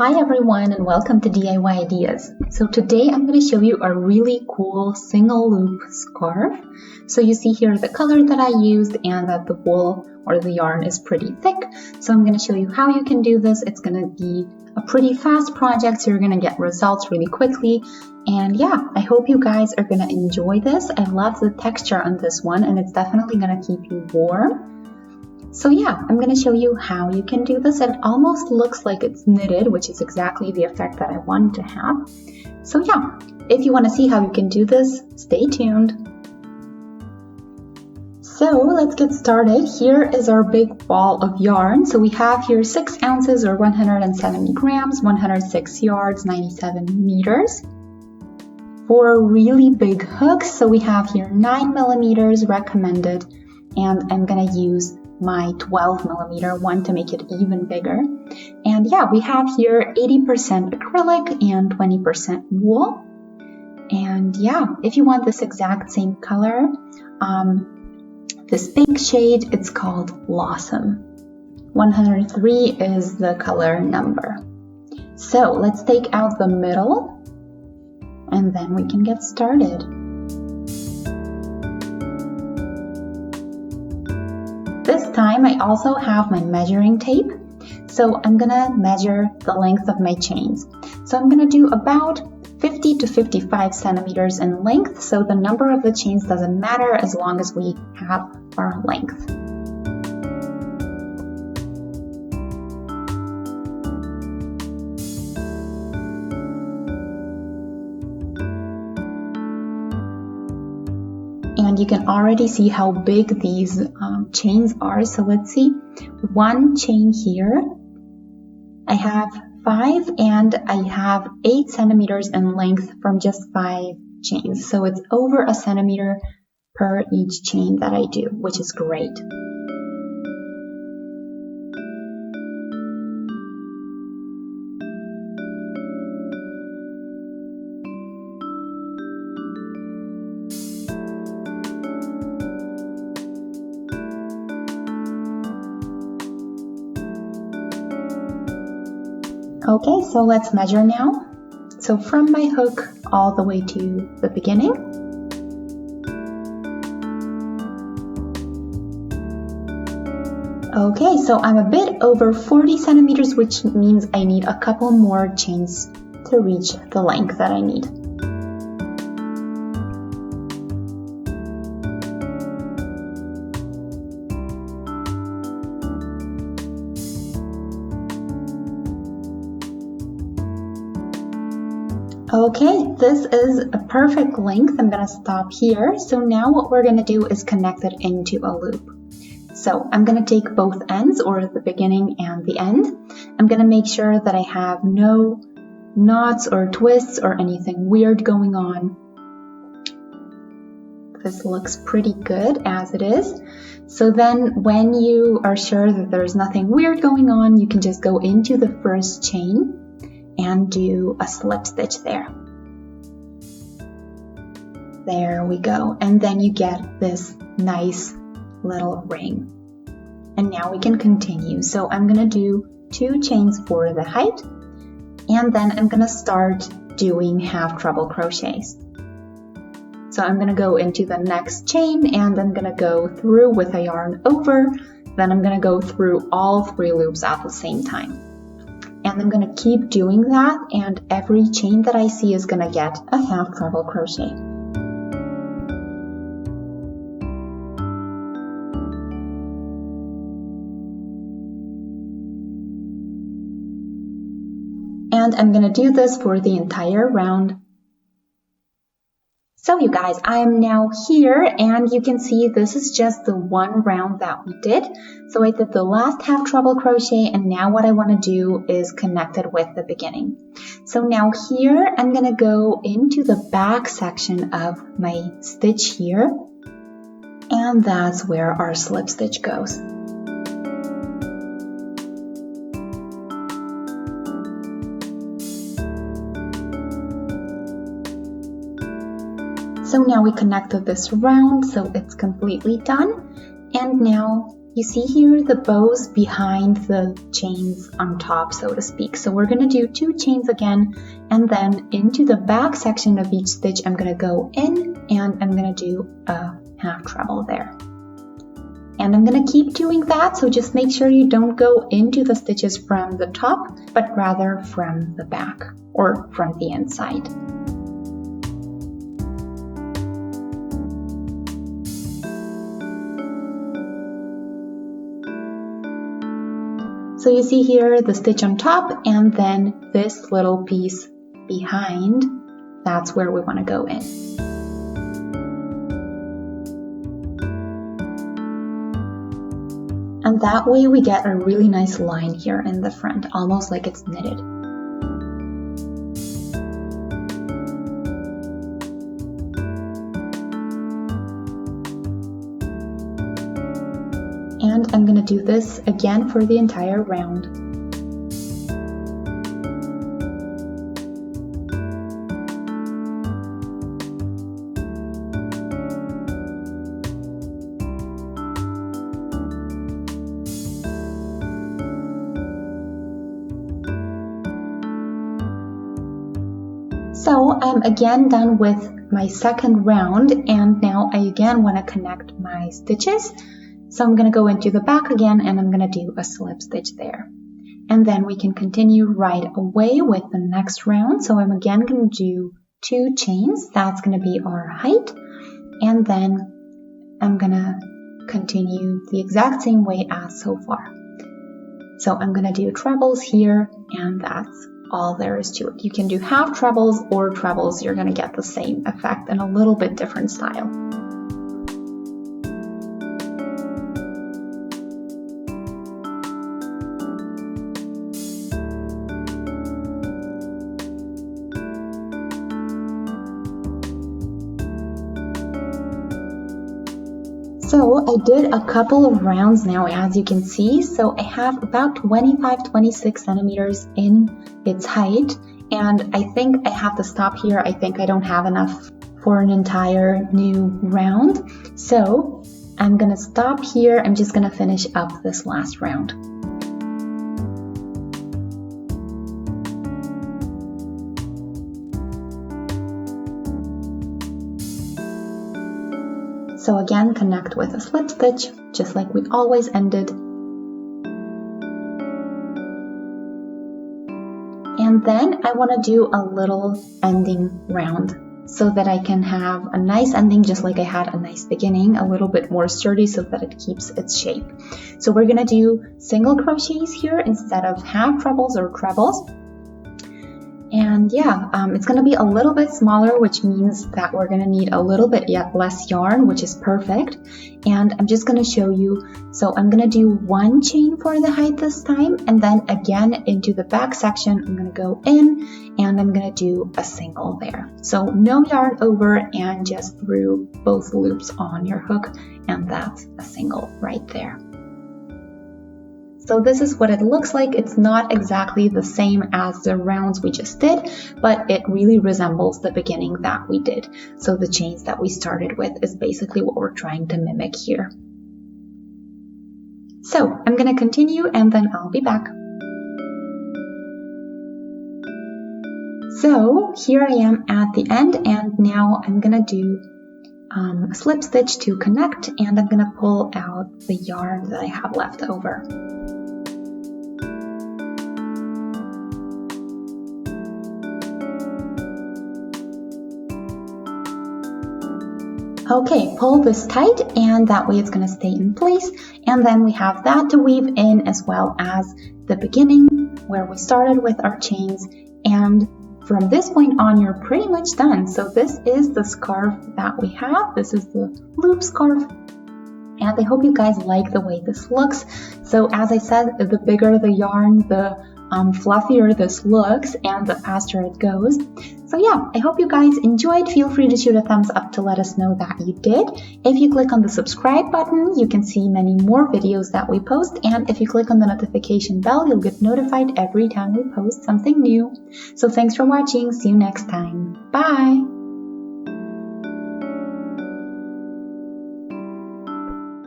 Hi everyone and welcome to DIY Ideas. So today I'm going to show you a really cool single loop scarf. So you see here the color that I used and that the wool or the yarn is pretty thick. So I'm going to show you how you can do this. It's going to be a pretty fast project, so you're going to get results really quickly. And yeah, I hope you guys are going to enjoy this. I love the texture on this one and it's definitely going to keep you warm. So yeah, I'm going to show you how you can do this. It almost looks like it's knitted, which is exactly the effect that I want to have. So yeah, if you want to see how you can do this, stay tuned. So let's get started. Here is our big ball of yarn. So we have here 6 ounces or 170 grams, 106 yards, 97 meters. 4 really big hooks. So we have here 9 millimeters recommended, and I'm going to use my 12 millimeter one to make it even bigger. And yeah, we have here 80% acrylic and 20% wool. And yeah, if you want this exact same color, this pink shade, it's called Blossom. 103 is the color number. So let's take out the middle and then we can get started. This time I also have my measuring tape, so I'm gonna measure the length of my chains. So I'm gonna do about 50 to 55 centimeters in length, so the number of the chains doesn't matter as long as we have our length. And you can already see how big these chains are. So let's see, one chain here, I have 5 and I have 8 centimeters in length from just 5 chains. So it's over a centimeter per each chain that I do, which is great. Okay, so let's measure now. So from my hook all the way to the beginning. Okay, so I'm a bit over 40 centimeters, which means I need a couple more chains to reach the length that I need. Okay, this is a perfect length. I'm going to stop here. So now what we're going to do is connect it into a loop. So I'm going to take both ends, or the beginning and the end. I'm going to make sure that I have no knots or twists or anything weird going on. This looks pretty good as it is. So then when you are sure that there's nothing weird going on, you can just go into the first chain and do a slip stitch there. There we go. And then you get this nice little ring. And now we can continue. So I'm going to do 2 chains for the height, and then I'm going to start doing half treble crochets. So I'm going to go into the next chain and I'm going to go through with a yarn over. Then I'm going to go through all 3 loops at the same time. And I'm going to keep doing that, and every chain that I see is going to get a half treble crochet. And I'm going to do this for the entire round. So you guys, I am now here and you can see this is just the one round that we did. So I did the last half treble crochet, and now what I want to do is connect it with the beginning. So now here I'm going to go into the back section of my stitch here, and that's where our slip stitch goes. So now we connected this round, so it's completely done. And now you see here the bows behind the chains on top, so to speak. So we're going to do 2 chains again, and then into the back section of each stitch I'm going to go in and I'm going to do a half treble there. And I'm going to keep doing that, so just make sure you don't go into the stitches from the top, but rather from the back or from the inside. So you see here the stitch on top and then this little piece behind, that's where we want to go in. And that way we get a really nice line here in the front, almost like it's knitted. And I'm going to do this again for the entire round. So I'm again done with my second round, and now I again want to connect my stitches. So I'm going to go into the back again and I'm going to do a slip stitch there. And then we can continue right away with the next round. So I'm again going to do 2 chains. That's going to be our height. And then I'm going to continue the exact same way as so far. So I'm going to do trebles here, and that's all there is to it. You can do half trebles or trebles. You're going to get the same effect in a little bit different style. So I did a couple of rounds now, as you can see. So I have about 25-26 centimeters in its height, and I think I have to stop here. I think I don't have enough for an entire new round. So I'm gonna stop here. I'm just gonna finish up this last round. So again, connect with a slip stitch, just like we always ended. And then I want to do a little ending round so that I can have a nice ending, just like I had a nice beginning, a little bit more sturdy so that it keeps its shape. So we're going to do single crochets here instead of half trebles or trebles. And yeah, it's going to be a little bit smaller, which means that we're going to need a little bit less yarn, which is perfect. And I'm just going to show you. So I'm going to do 1 chain for the height this time, and then again into the back section, I'm going to go in and I'm going to do a single there. So no yarn over and just through both loops on your hook, and that's a single right there. So this is what it looks like. It's not exactly the same as the rounds we just did, but it really resembles the beginning that we did. So the chains that we started with is basically what we're trying to mimic here. So I'm going to continue and then I'll be back. So here I am at the end, and now I'm going to do a slip stitch to connect, and I'm going to pull out the yarn that I have left over. Okay, pull this tight, and that way it's going to stay in place. And then we have that to weave in, as well as the beginning where we started with our chains. And from this point on, you're pretty much done. So this is the scarf that we have. This is the loop scarf. And I hope you guys like the way this looks. So as I said, the bigger the yarn, the fluffier this looks and the faster it goes. So yeah, I hope you guys enjoyed. Feel free to shoot a thumbs up to let us know that you did. If you click on the subscribe button, you can see many more videos that we post. And if you click on the notification bell, you'll get notified every time we post something new. So thanks for watching. See you next time. Bye!